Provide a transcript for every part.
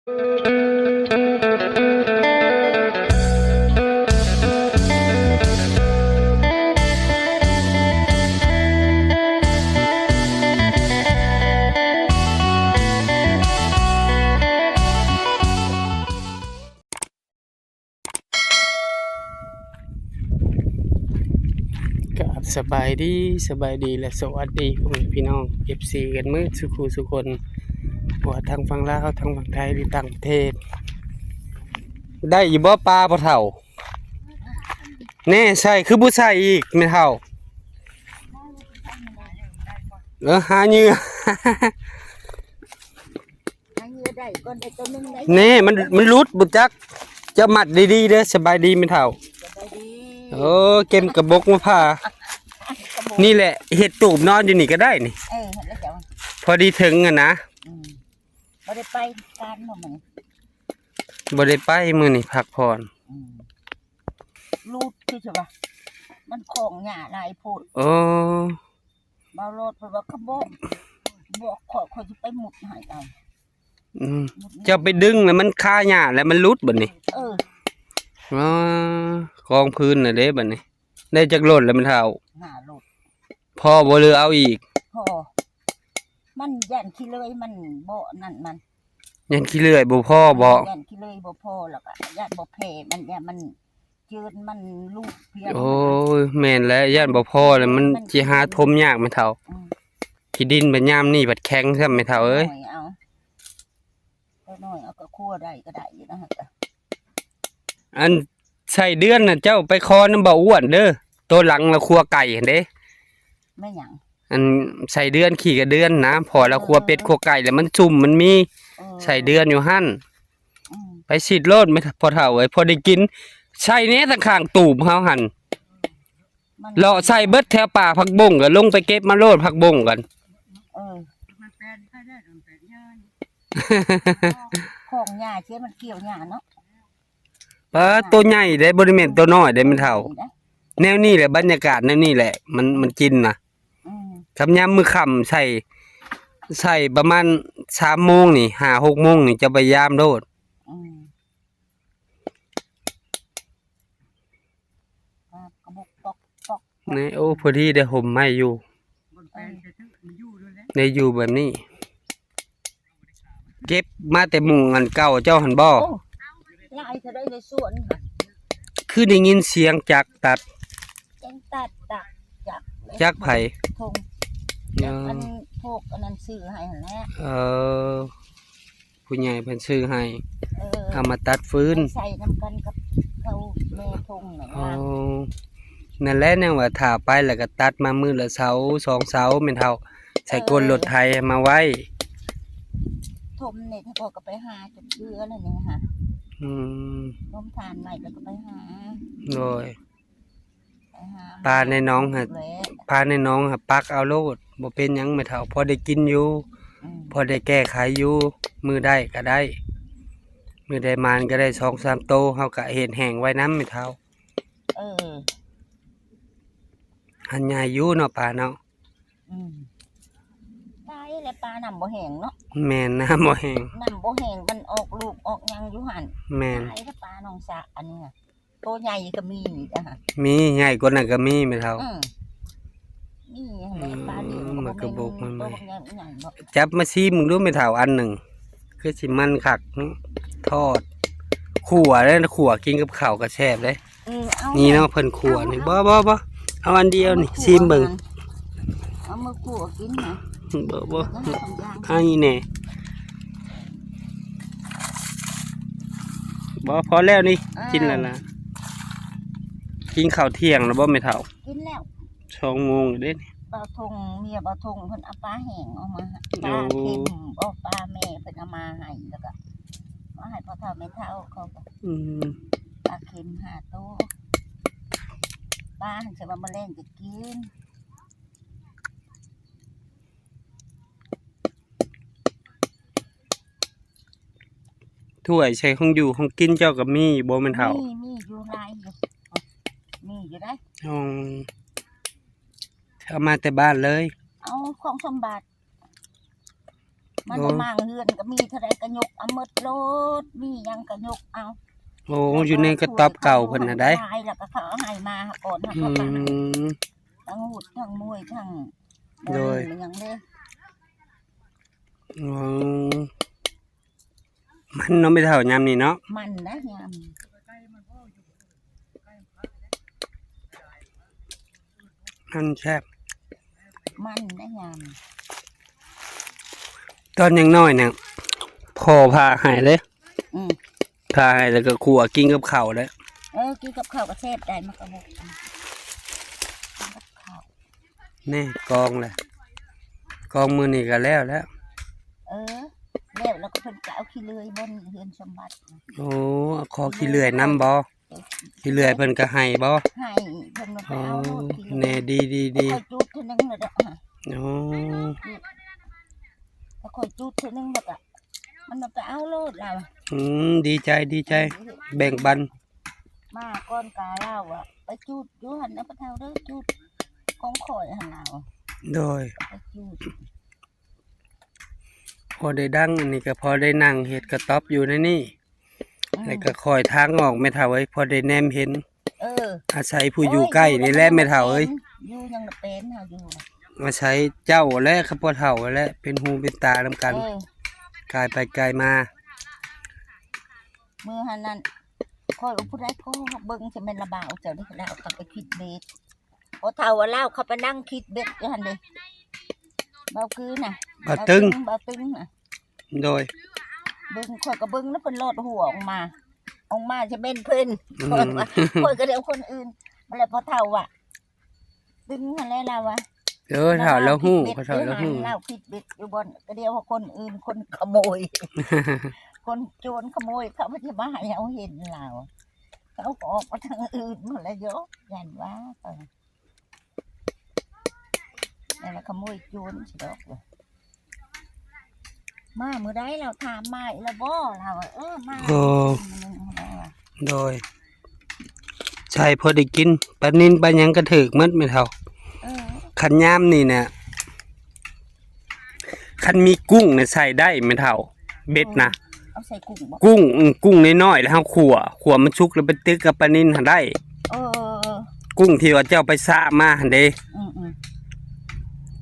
สบายดีและสวัสดีพี่น้อง FC กันมื้อสุคนว่าทางฝั่งลาวทางฝั่งไทยหรือต่างประเทศได้อยู่บ่ปลาบ่เฒ่าแน่ใช่คือบ่ใช่อีกแม่เฒ่าหาเหยื่อ ได้ก่อนได้ตัวนึงได้ แน่มันรุดบ่จักจะมัดดีๆเด้อสบายดีแม่เฒ่า สบายดี โอ้เก็บกระบอกมาผ่านี่แหละเห็ดตูบนอนอยู่นี่ก็ได้นี่ แล้วจ้ะ พอดีถึงอ่ะนะ บ่ได้ไปการบ่มื้อ บ่ได้ไปมื้อนี้พักผ่อน รูดคือใช่ป่ะมันของหญ้าหลายโพด โอ้ บ่รถเพิ่นว่าเขาบอกขอสิไปหมุดให้เอา เจ้าไปดึงแล้วมันคาหญ้าแล้วมันหลุดบัดนี้อ๋อกองพื้นน่ะเด้บัดนี้ได้จักโลดแล้วมันเท่า หน้ารถ พอบ่เหลือเอาอีก พอมันย่านขี้เลยมันบ่นั่นมัน ยันขี้เลื่อยบ่พอบ่ ย่านขี้เลยบ่พอแล้วก็ย่านบ่แพ้มันย่านมันเจือนมันลูกเพียง โอ้ยแม่นแล้วย่านบ่พอแล้วมันสิหาทมยากแม่เฒ่าขี้ดินบัดยามนี้บัดแข็งซ้ำแม่เฒ่าเอ้ย น้อยเอาก็คั่วได้ก็ได้อยู่นะฮะ อันใส่เดือนน่ะเจ้าไปคอน้ำเบาอ้วนเด้อตัวหลังละครัวไก่เห็นเด้ ไม่หยัง อันใส่เดือนขี่กับเดือนนะพอเราครัวเป็ดครัวไก่แล้วมันจุ่มมันมีใส่เดือนอยู่หั่นไปฉีดโลดไม่พอเท่าเอ้ยพอได้กินใส่เนี้ยข้างตูบเฮาหั่นเลาะใส่เบิดแถวป่าผักบุ้งก็ลงไปเก็บมาโลดผักบุ้งกัน มันเป็นก็ได้มันเป็นย่านของหญ้าเชื่อมันเกี่ยวหญ้าเนาะ ปลาตัวใหญ่ได้บ่ได้แม่นตัวน้อยได้มันเท่าแนวนี้แหละบรรยากาศแนวนี้แหละมันกินน่ะคำยามมื้อค่ำใส่ประมาณ3 โมงนี่5 6 โมงนี่จะไปยามโลดกระบอกปอก นี่โอ้พอดีได้ห่มไม้อยู่ได้อยู่แบบนี้เก็บมาแต่มุงอันเก่าเจ้าหันบ่ ลายจะได้ในสวน คือได้ยินเสียงจักตัด จังตัดจักไผ ทงอันพวกอันนั้นซื้อให้หั่นแหละ ผู้ใหญ่เพิ่นซื้อให้เอามาตัดฟืน ใส่น้ำกันกับเขาแม่ทงนั่น อ๋อ ว่า นั่นแหละแนวว่าถ้าไปแล้วก็ตัดมามื้อละเสา2 เสาแม่นเฒ่าใส่กลรถไถมาไว้ ทมเนี่ยถ้าพอก็ไปหาจนเบื่อแล้วเนี่ยค่ะ ต้มทานใหม่แล้วก็ไปหา โดยปลาในน้องฮะปลาในน้องฮะปักเอาโลดบ่เป็นหยังแม่เฒ่าพอได้กินอยู่พอได้แก้ไขอยู่มื้อได้ก็ได้มื้อได้มานก็ได้2-3 โตเฮาก็เฮ็ดแห้งไว้นำแม่เฒ่าหันใหญ่อยู่เนาะปลาเนาะตายแล้วปลาน้ำบ่แห้งเนาะ แม่นน้ำบ่แห้ง น้ำบ่แห้งมันออกลูกออกยังอยู่หั่น แม่น ตายแล้วปลาน้องสะอันนี้ตัวใหญ่ก็มีนี่จ้ะ มีใหญ่กว่านั้นก็มีแม่เฒ่า นี่ปลานี่มันก็บอกมัน ตัวใหญ่บ่ จับมาชิมมึงดูแม่เฒ่าอันหนึ่งคือสิมันคักทอดขั่วเด้อขั่วกินกับข้าวก็แซ่บเด้นี่เนาะเพิ่นขั่วนี่บ่เอาอันเดียวนี่ชิมเบิ่ง เอามือขั่วกินนะ บ่อันนี้แน่บ่พอแล้วนี่กินแล้วล่ะกินข้าวเที่ยงแล้วบ่แม่เฒ่า กินแล้ว 2 โมงเด้นี่ บ่าวทงเมียบ่าวทงเพิ่นเอาปลาแห้งเอามาปลาเค็มบ่ปลาแม่เพิ่นเอามาให้แล้วก็มาให้พ่อเฒ่าแม่เฒ่าเขาปลาเค็ม5 ตัวปลาหันสิว่ามื้อแลงจะกิน ถ้วยใช้ของอยู่ของกินเจ้าก็มีบ่แม่นเฒ่ามีอยู่หลายอยู่มีอยู่ได้เอามาแต่บ้านเลย เอาของสมบัติ มันก็มั่งเฮือนก็มีเท่าไรก็ยกเอาหมดโลดมีหยังก็ยกเอา โอ้อยู่ในกระต๊อบเก่าเพิ่นน่ะได้ ตายแล้วก็เขาเอาให้มาก่อนเขา อื ก็ให้ ม ทั้งหุดทั้งมวยทั้ง โดย มันยังเด้ อ๋อมันเนาะไม่เท่ายามนี้เนาะ มันนะยาม มันแซ่บ มันนะยาม ตอนยังน้อยเนี่ยพ่อพาให้เลย อืม พาให้แล้วก็ขัวกินกับข้าวเลย กินกับข้าวก็แซ่บได้มากระบอกกินกับข้าว นี่กองเลยกองมือนี่ก็แล้ว แล้วก็เพิ่นก็เอาขี้เลื่อยบนเฮือนสมบัติ โอ้ขอขี้เลื่อยน้ำบ่ขี้เลื่อยเพิ่นก็ให้บ่ ให้เพิ่นมาไป อ๋อ เอาโลดขี้เลื่ แน่ อย ดี ค่อยจุดเท่านึงเลยเด้อ โอ้ ก็ค่อยจุดเท่านึงแล้วก็มันมาไปเอาโลดเรา ดีใจแบ่งปัน มาก้อนกาเล่าอ่ะไปจุดอยู่หันนะพระเท่าเด้อจุดของข่อยหันเรา โดย ไปจุด พอได้ดังอันนี้ก็พอได้นั่งเฮ็ดกระต๊อบอยู่ในนี่แล้วก็คอยทางออกไม่เท่าเอ้ยพอได้แนมเห็น อาศัยผู้อยู่ใกล้นี่แหละไม่เท่าเอ้ย อยู่ยังเป็นเฮาอยู่ อาศัยเจ้าและข้าพ่อเฒ่าและเป็นหูเป็นตานำกันกายไปกายมา มือหันนั้นข่อยอุปได้ก็เบิ่งจะเป็นระบาดเจ้าได้แล้วเขาไปคิดเบ็ดพอเท่าว่าเล่าเขาไปนั่งคิดเบ็ดอยู่หันเด้เบาคือน่ะ บ่ตึง เบาตึงน่ะ โดย เบิ่งข่อยก็เบิ่งแล้วเพิ่นโลดหัวออกมาจะเป็นเพิ่น อืม ข่อยก็เดี๋ยวคนอื่นมันเลยพอเท่าว่ะตึงหันแล้วล่ะวะ เออเฒ่าแล้วฮู้พ่อเฒ่าแล้วฮู้ เล่าคิดเบ็ดอยู่บนก็เดียวว่าคนอื่นคนขโมย คนโจรขโมยเขาไม่ใช่มาให้เอาเห็นเราเขาก็ออกมาทางอื่นหมดแล้วเยอะยันว่านี่นแหละขโมยโจรสิดอกเลยมาเมื่อใดเราถามมาอีกแล้วบ่เรามา โอ้โดยใช่พอได้กินปลานินปลาหยังก็ถึกหมดไม่เท่า คันยามนี่เนี่ยคันมีกุ้งเนี่ยใส่ได้ไม่เท่า เบ็ดนะ เอาใส่กุ้งบ่ กุ้งน้อยๆแล้วเฮาขัวมันชุกแล้วไปตึกกับปลานินหันได้ กุ้งที่ว่าเจ้าไปซะมาหันเด้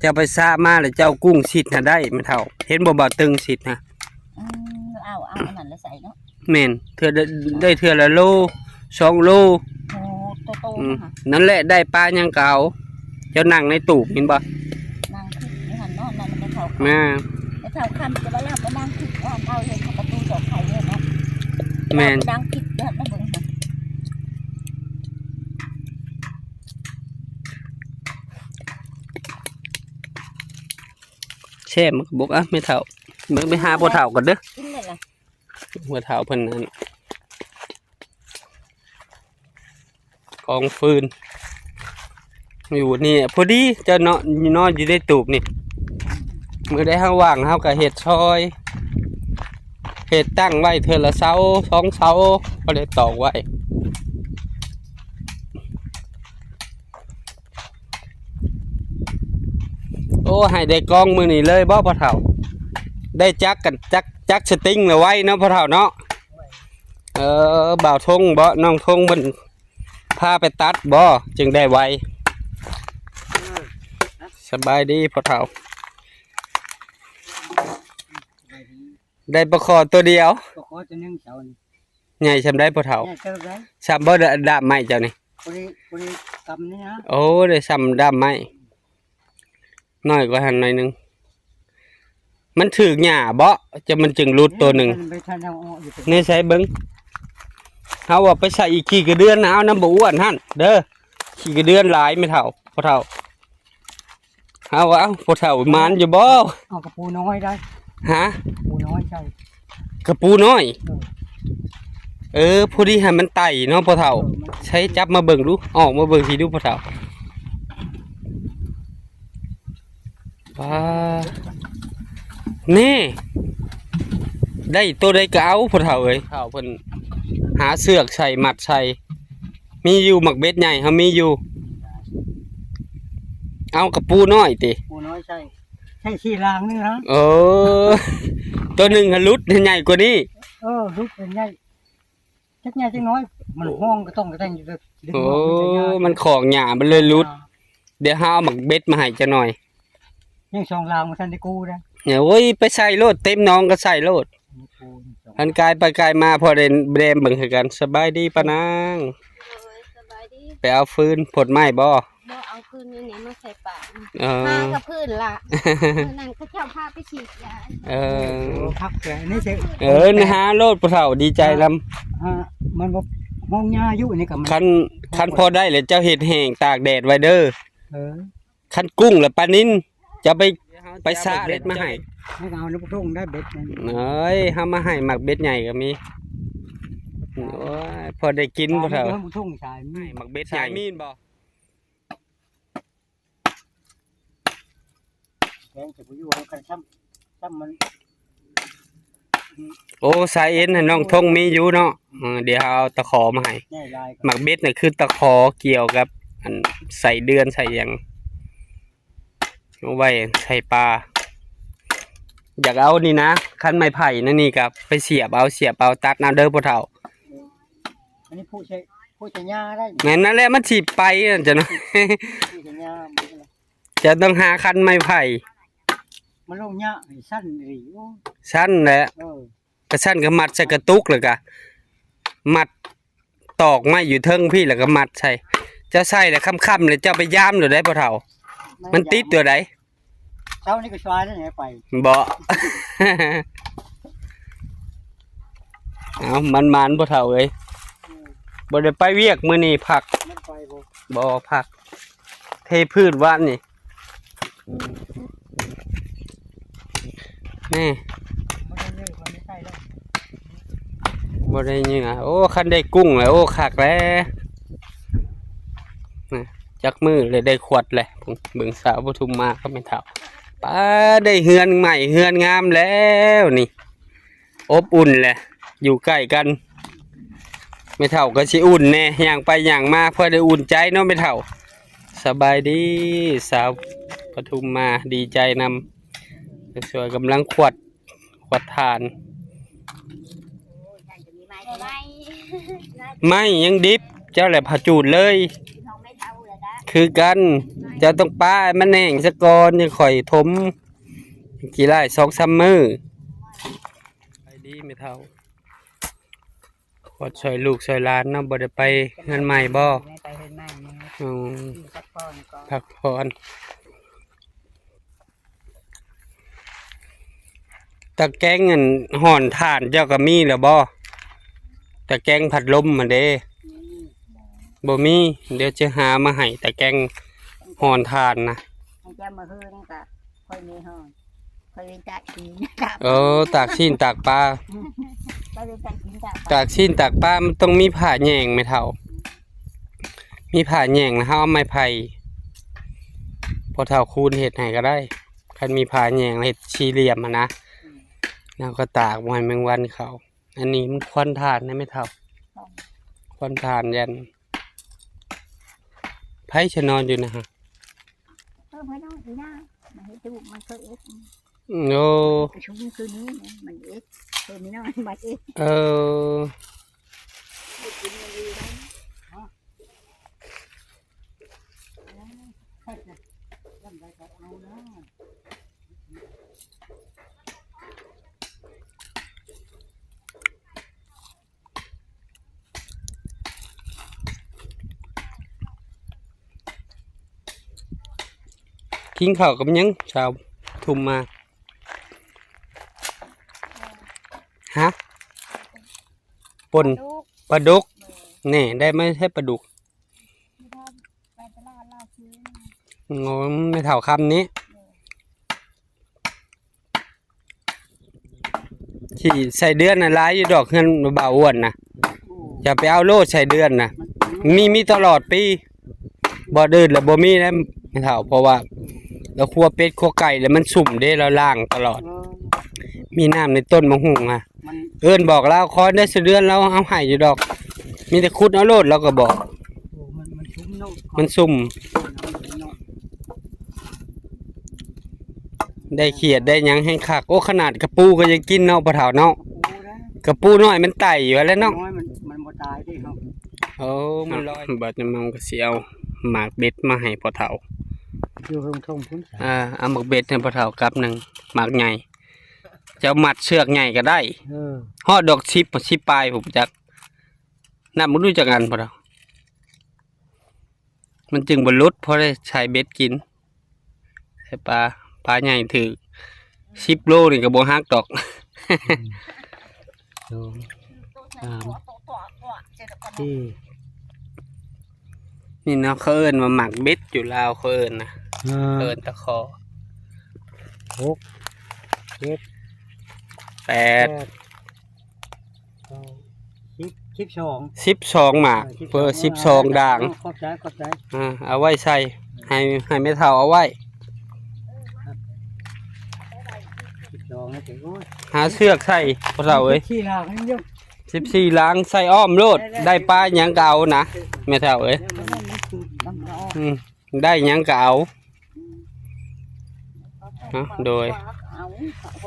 เจ้าไปซะมาแล้วเจ้ากุ้งสิดหันได้ไม่เท่า เห็นบ่ตึงสิดนะ เอาอันนั้นแล้วใส่เนาะ แม่นเทื่อได้เทื่อละโล2 โล โอ้โตๆค่ะ นั่นแหละได้ปลายังเก่าเจ้านั่งในตูบเห็นบ่ นางคิดนี่หันเนาะนั่นไม่เท่า แม่ ไม่เท่าคำจะมาเล่าก็นางคิดว่าเอาเลยค่ะประตูดอกไข่เนี่ยเนาะ แม่น นางคิดเด้อนะเบิ่งค่ะ แช่มันก็บอกอ่ะไม่เท่าเบิ่งไปหาบ่เท่าก่อนเด้อ กินเลยล่ะ บ่เท่าเพิ่นนั่นกองฟืนอยู่นี่พอดีเจะนอนอยู่ในตูบนี่มื้อใดเฮาว่างเฮาก็เฮ็ดซอยเฮ็ดตั้งไว้เทื่อละเสา2 เสาก็ได้ตอกไว้โอ้ให้ได้กองมื้อนี้เลยบ่พ่อเฒ่าได้จักกันจักสติงแล้วไว้เนาะพ่อเฒ่าเนาะบ่าวทงบ่น้องทงเพิ่นพาไปตัดบ่จึงได้ไวสบายดีพ่อเฒ่าได้ปลาคอตัวเดียว ก็ขอจะนึ่งเสานี่ ใหญ่ซำได้พ่อเฒ่า เนี่ยเจอได้ ซำบ่ดาบไม้เจ้านี่ คนนี้กำนี่นะ โอ้ได้ซำดาบไม้น้อยกว่าหันหน่อยหนึงมันถึกหญ้าบ่จะมันจึงหลุดตัวหนึง ไปทานเอาออกอยู่ นี่ใส่เบิ่งเฮาว่าไปใส่อีกขี้กระเดือนนะเอาน้ำบ่อ้วนหั่นเด้อขี้กระเดือนหลายไม่เท่าพ่อเฒ่าเฮาว่าเอ้าพ่อเฒ่ามานอยู่บ่ เอากระปูน้อยได้ ฮะ ปูน้อยใช่ กระปูน้อย พอดีให้มันไต่เนาะพ่อเฒ่าใช้จับมาเบิ่งดูออกมาเบิ่งทีดูพ่อเฒ่าว้านี่ได้ตัวใดก็เอาพ่อเฒ่าเอ้ยเฒ่าเพิ่นหาเสือกใส่มัดใส่มีอยู่หมักเบ็ดใหญ่เฮามีอยู่เอากระปูน้อยติ ปูน้อยใช่ ใช่ขี้รางนี่นะ โอ้ตัวหนึ่งหลุดใหญ่กว่านี้ ลูกเป็นไงจักใหญ่จักน้อยมันห้องก็ต้องกระแทงอยู่ดึก โอ้มันของหยามันเลยหลุดเดี๋ยวหาเอาหมักเบ็ดมาให้จะหน่อย ยังช่องรางมาทันได้กู้นะ เนี่ยโอ้ยไปใส่โลดเต็มน้องก็ใส่โลดอันกายไปกายมาพอเดนเบรมเบิ่งคือกันสบายดีปะนาง สบายดี ไปเอาฟืนผลไม้บ่ บ่เอาคืนนี้มาใส่ปาก มากับพื้นล่ะนั่นเขาเจ้าพาไปฉีดยา พักแต่นี่เส นะฮะโลดผู้เฒ่าดีใจล มันบ่ห้องยาอยู่นี่กับมัน ำคันพอได้เลยเจ้าเห็ดแห้งตากแดดไว้เด้อ เออ คันกุ้งและปลานิ้นจะไปซะเบ็ดมาให้ ให้เอาน้ำพุ่งได้เบ็ดนั่น เอ้ยเฮามาให้หมักเบ็ดใหญ่ก็มีโอ้ยพอได้กินผู้เฒ่า น้ำพุ่งสายมี หมักเบ็ดใหญ่มีนบ่ แกงจะไปอยู่กันซ้ำมัน โอ้สายเอ็นน่ะน้องทงมีอยู่เนาะเดี๋ยวเอาตะขอมาให้ แน่ลาย หมักเบ็ดน่ะคือตะขอเกี่ยวกับอันใส่เดือนใส่หยังเอาไว้ใส่ปลาอยากเอานี่นะคันไม้ไผ่นั่นนี่กับไปเสียบเอาตัดน้ำเด้อพ่อเฒ่า อันนี้ผู้ใช้ยาได้ แม่นนั่นแหละมันสิไปนั่นจ้ะเนาะ ผู้ใช้ยา จะต้องหาคันไม้ไผ่ มันลงยาสั้นหรือ สั้นแหละ กระสั้นก็มัดใส่กระตุกเลยกะมัดตอกไม้อยู่เทิงพี่แล้วก็มัดใส่จะใส่แล้วค่ำๆเลยเจ้าไปย่ามหรือได้พ่อเฒ่า มันติดตัวใด เช้านี้ก็ชวายได้ไงไป บ่ เอามันพ่อเฒ่าเอ้ยบ่ได้ไปเวียกมื้อนี้พัก มันไปบ่ บ่พัก เทพืชว่านนี่นี่ มันได้เลยมันไม่ใช่แล้ว บ่ได้เหงื่อโอ้คันได้กุ้งแล้วโอ้คักแล้วนี่จักมือเลยได้ขวดเลยผมเบิ่งสาวปทุมมาก็ไม่เท่าป้าได้เฮือนใหม่เฮือนงามแล้วนี่ อบอุ่นแหละอยู่ใกล้กันไม่เท่าก็สิอุ่นแน่ย่างไปย่างมาเพื่อได้อุ่นใจเนาะไม่เท่าสบายดีสาวปทุมมาดีใจนำสวยกำลังขวดทาน ไม่ยังดิบเจ้าแหละผาจูดเลย คือกันเจ้าต้องป้ามันแห้งสะกอนยังข่อยทมกี่ไร่2-3 มื้อไปดีไม่เท่าขอช่วยลูกช่วยหลานเนาะบ่ได้ไปเงินใหม่บ่ ไปเห็นแม่มึง อืม สักก้อนก็ พักผ่อนตะแกรงเงินห่อนถ่านเจ้าก็มีแล้วบ่ตะแกรงผัดลมมาเด้บ่มีเดี๋ยวจะหามาให้ตะแกรงห่อนถ่านนะ ให้เจ้ามาฮื้อนี่ก็ค่อยมีห้องค่อยเรียนจากกิน ตากชิ้นตากปลา ค่อยเรียนจากกินจาก ตากชิ้นตากปลามันต้องมีผ้าแยงไหมเท่า มีผ้าแยงนะเฮาเอาไม้ไผ่พอเท่าคูณเฮ็ดให้ก็ได้คันมีผ้าแยงเฮ็ดสี่เหลี่ยมอะนะแล้วก็ตากบ่ให้แมงวันเข้าอันนี้มันควันถ่านนะไม่เท่าควันถ่านยันไผจะนอนอยู่นะฮะ ไม่ต้องอีน่ามาให้ดูมันเคยเอ็ด โอ้ ช่วงคืนนี้มันเอ็ดคืนนี้น้อยมันเอ็ด เออกินข้าวกับหยังชาวทุ่มมาฮะป่น ลูก ปลาดุกนี่ได้ไหมใช่ปลาดุก ไปตลาดลาซื้อ งงไม่เท่าคำนี้ที่ใส่เดือนน่ะร้ายอยู่ดอกเงินบ่าวอ้วนนะอย่าไปเอาโลดใส่เดือนนะมีตลอดปีบ่เดินแล้วบ่มีแล้วไม่เท่าเพราะว่าเราคั่วเป็ดคั่วไก่แล้วมันสุ่มเด้เราล่างตลอด มีน้ำในต้นมะฮุ่งอ่ะ เอิ้นบอกเราคอยได้สิเดือนเราเอาให้อยู่ดอก มีแต่คุดเอาโลดเราก็บอก มันชุ่มนุ่ม มันสุ่ม ได้เขียดได้หยังให้คักโอ้ขนาดกระปูก็ยังกินเนาะปลาเฒ่าเนาะ ปูนะ กระปูน้อยมันไต่อยู่แล้วเนาะ น้อยมันบ่ตายเด้ครับ โอ้มันลอยบัดจะมองก็สิเอาหมากเบ็ดมาให้ปลาเฒ่า อยู่เฮิงทงพุ่น เอาหมากเบ็ดให้ปลาเฒ่ากับหนึงหมากใหญ่จะเอามัดเชือกใหญ่ก็ได้ ฮอดดอกชิปปลายผมจักนับบ่รู้จักอันปลาเฒ่ามันจึงบ่หลุดเพราะได้ใช้เบ็ดกินใส่ปลาใหญ่ถือ10 โลนี่ก็บ่ฮักดอก ที่ นี่เนาะเขาเอิ้นว่าหมักเบ็ดอยู่ลาวเขาเอิ้นนะเอิ้นตะขอ 6 7 8 12 12หมากเพื่อ12ด่าง ขอบใจ เอาไว้ใส่ให้แม่เฒ่าเอาไว้ 12นะเจ้โอ้ย หาเชือกใส่พ่อเฒ่าเอ้ย ขี้ลางให้เยอะ 14ล้างใส่อ้อมโลดได้ปลาหยังก็เอานะแม่เฒ่าเอ้ยได้หยังก็เอาโดย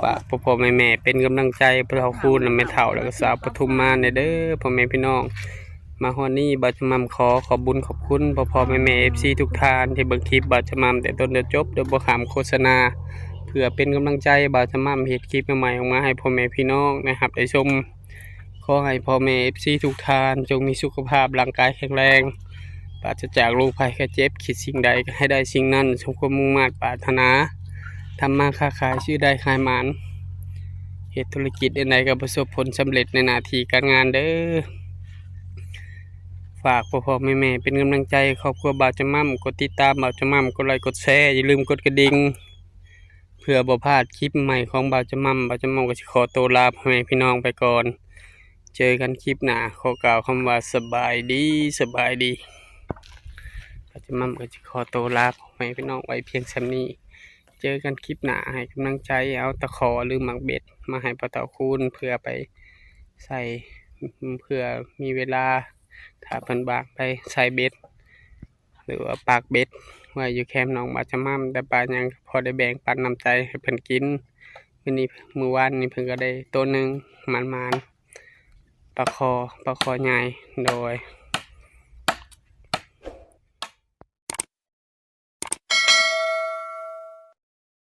ฝากพ่อแม่เป็นกำลังใจพวกเราคูณแม่เฒ่าแล้วก็สาวปทุมมาในเด้อพ่อแม่พี่น้องมาฮอดนี้บ่าวจะมัมขอบบุญขอบคุณพ่อแม่ FC ทุกท่านที่เบิ่งคลิปบ่าวจะมัมแต่ต้นจนจบโดยบ่ข้ามโฆษณาเพื่อเป็นกำลังใจบ่าวจะมัมเฮ็ดคลิปใหม่ๆออกมาให้พ่อแม่พี่น้องนะครับได้ชมขอให้พ่อแม่ FC ทุกท่านจงมีสุขภาพร่างกายแข็งแรงปราศจากโรคภัยไข้เจ็บคิดสิ่งใดก็ให้ได้สิ่งนั้นสมความมุ่งมั่นปรารถนาทำมาค้าขายชื่อได้ขายหมานเหตุธุรกิจใดก็ประสบผลสำเร็จในหน้าที่การงานเด้อฝากพ่อแม่เป็นกำลังใจครอบครัวบ่าวจะมั่มกดติดตามบ่าวจะมั่มกดไลค์กดแชร์อย่าลืมกดกระดิ่งเพื่อบ่พลาดคลิปใหม่ของบ่าวจะมั่มก็สิขอตัวลาพ่อแม่พี่น้องไปก่อนเจอกันคลิปหน้าขอกล่าวคำว่าสบายดีบ่าวจะมั่มก็สิขอตัวลาพ่อแม่พี่น้องไว้เพียงส่ำนี้เจอกันคลิปหน้าให้กำลังใจเอาตะขอหรือหมักเบ็ดมาให้ปลาเต่าคูณเพื่อไปใส่เพื่อมีเวลาถ้าเพิ่นบากไปใส่เบ็ดหรือว่าปากเบ็ดไว้อยู่แคมป์น้องบาจะมั่มแต่ปลายังพอได้แบ่งปันน้ำใจให้เพิ่นกินมื้อวานนี้เพิ่นก็ได้ตัวหนึงมันปลาคอใหญ่โดย